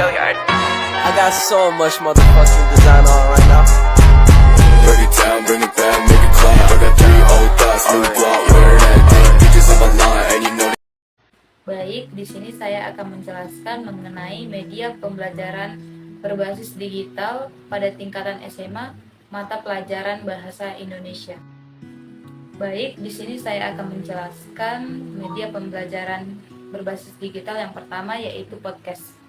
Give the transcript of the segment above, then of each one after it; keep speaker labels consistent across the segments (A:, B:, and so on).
A: I got so much motherfucking design on right now.
B: Break it down, bring it back, make it clap. I got 3 old thoughts, new block, where that thing. Bitches on my line, and you know.
C: Baik, di sini saya akan menjelaskan mengenai media pembelajaran berbasis digital pada tingkatan SMA mata pelajaran Bahasa Indonesia. Baik, di sini saya akan menjelaskan media pembelajaran berbasis digital yang pertama, yaitu podcast.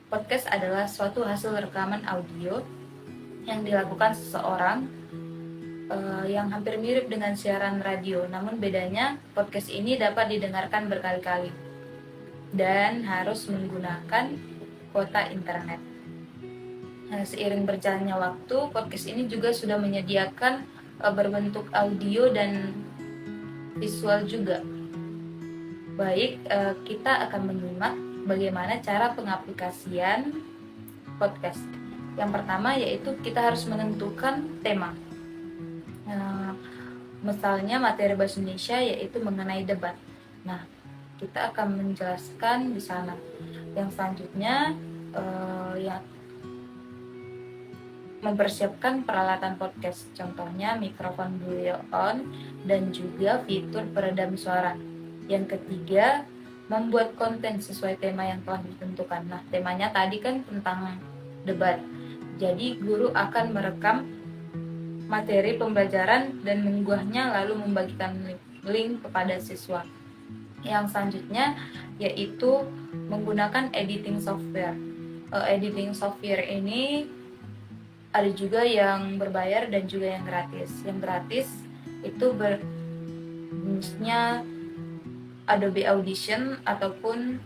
C: Podcast adalah suatu hasil rekaman audio yang dilakukan seseorang yang hampir mirip dengan siaran radio, namun bedanya podcast ini dapat didengarkan berkali-kali dan harus menggunakan kuota internet. Nah, seiring berjalannya waktu, podcast ini juga sudah menyediakan berbentuk audio dan visual juga. Baik, kita akan menyimak bagaimana cara pengaplikasian podcast. Yang pertama yaitu kita harus menentukan tema. Misalnya materi bahasa Indonesia yaitu mengenai debat. Nah, kita akan menjelaskan di sana. Yang selanjutnya ya mempersiapkan peralatan podcast, contohnya mikrofon Blue On dan juga fitur peredam suara. Yang ketiga, membuat konten sesuai tema yang telah ditentukan. Nah, temanya tadi kan tentang debat. Jadi, guru akan merekam materi pembelajaran dan mengunggahnya lalu membagikan link kepada siswa. Yang selanjutnya yaitu menggunakan editing software. Editing software ini ada juga yang berbayar dan juga yang gratis. Yang gratis itu jenisnya Adobe Audition ataupun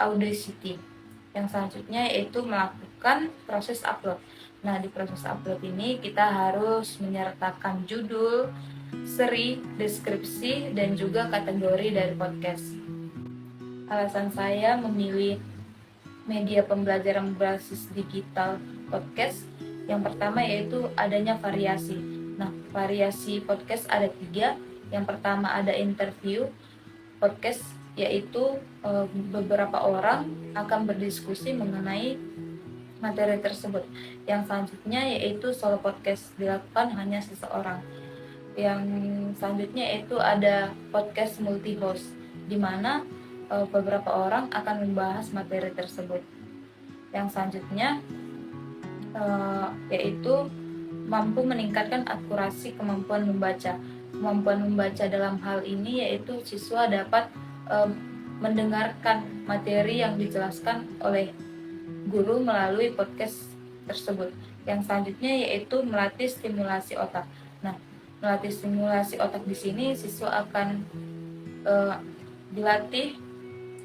C: Audacity. Yang selanjutnya yaitu melakukan proses upload. Nah, di proses upload ini kita harus menyertakan judul, seri, deskripsi, dan juga kategori dari podcast. Alasan saya memilih media pembelajaran berbasis digital podcast, yang pertama yaitu adanya variasi. Nah, variasi podcast ada 3. Yang pertama ada interview podcast, yaitu beberapa orang akan berdiskusi mengenai materi tersebut. Yang selanjutnya yaitu solo podcast, dilakukan hanya seseorang. Yang selanjutnya yaitu ada podcast multi host, di mana beberapa orang akan membahas materi tersebut. Yang selanjutnya yaitu mampu meningkatkan akurasi kemampuan membaca. Kemampuan membaca dalam hal ini yaitu siswa dapat mendengarkan materi yang dijelaskan oleh guru melalui podcast tersebut. Yang selanjutnya yaitu melatih stimulasi otak. Nah, melatih stimulasi otak di sini siswa akan dilatih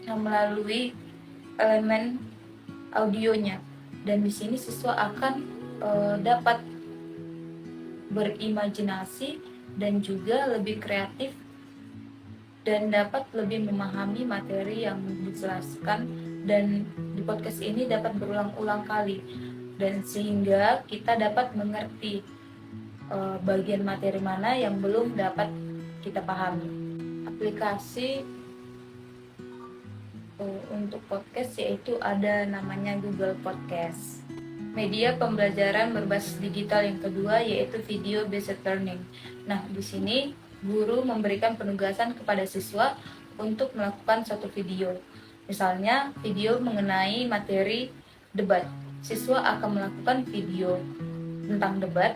C: melalui elemen audionya, dan di sini siswa akan dapat berimajinasi dan juga lebih kreatif dan dapat lebih memahami materi yang dijelaskan, dan di podcast ini dapat berulang-ulang kali dan sehingga kita dapat mengerti bagian materi mana yang belum dapat kita pahami. Aplikasi untuk podcast yaitu ada namanya Google Podcast. Media pembelajaran berbasis digital yang kedua yaitu video based learning. Nah, di sini guru memberikan penugasan kepada siswa untuk melakukan suatu video. Misalnya video mengenai materi debat. Siswa akan melakukan video tentang debat.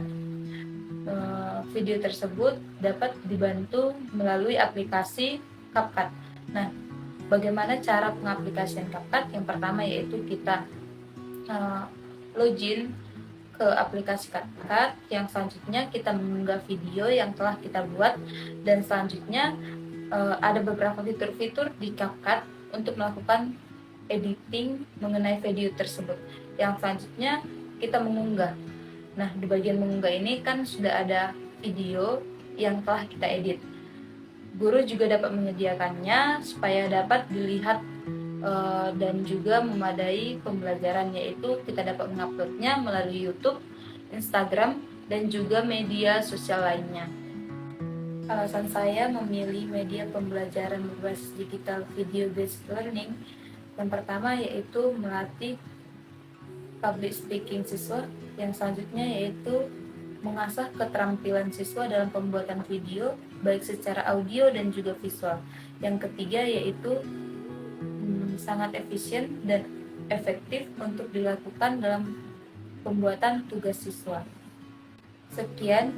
C: Video tersebut dapat dibantu melalui aplikasi CapCut. Nah, bagaimana cara pengaplikasian CapCut? Yang pertama yaitu kita login ke aplikasi CapCut. Yang selanjutnya kita mengunggah video yang telah kita buat, dan selanjutnya ada beberapa fitur-fitur di CapCut untuk melakukan editing mengenai video tersebut. Yang selanjutnya kita mengunggah. Nah, di bagian mengunggah ini kan sudah ada video yang telah kita edit. Guru juga dapat menyediakannya supaya dapat dilihat dan juga memadai pembelajaran, yaitu kita dapat menguploadnya melalui YouTube, Instagram, dan juga media sosial lainnya. Alasan saya memilih media pembelajaran berbasis digital video based learning Yang pertama yaitu melatih public speaking siswa, yang selanjutnya yaitu mengasah keterampilan siswa dalam pembuatan video baik secara audio dan juga visual. Yang ketiga yaitu sangat efisien dan efektif untuk dilakukan dalam pembuatan tugas siswa. Sekian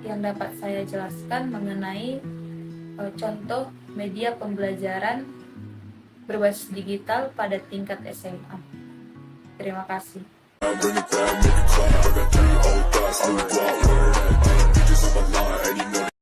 C: yang dapat saya jelaskan mengenai contoh media pembelajaran berbasis digital pada tingkat SMA. Terima kasih.
B: Bring it back, make it clap. I got 3 old thoughts, new guap, learn that thing. Bitches on my line, and you know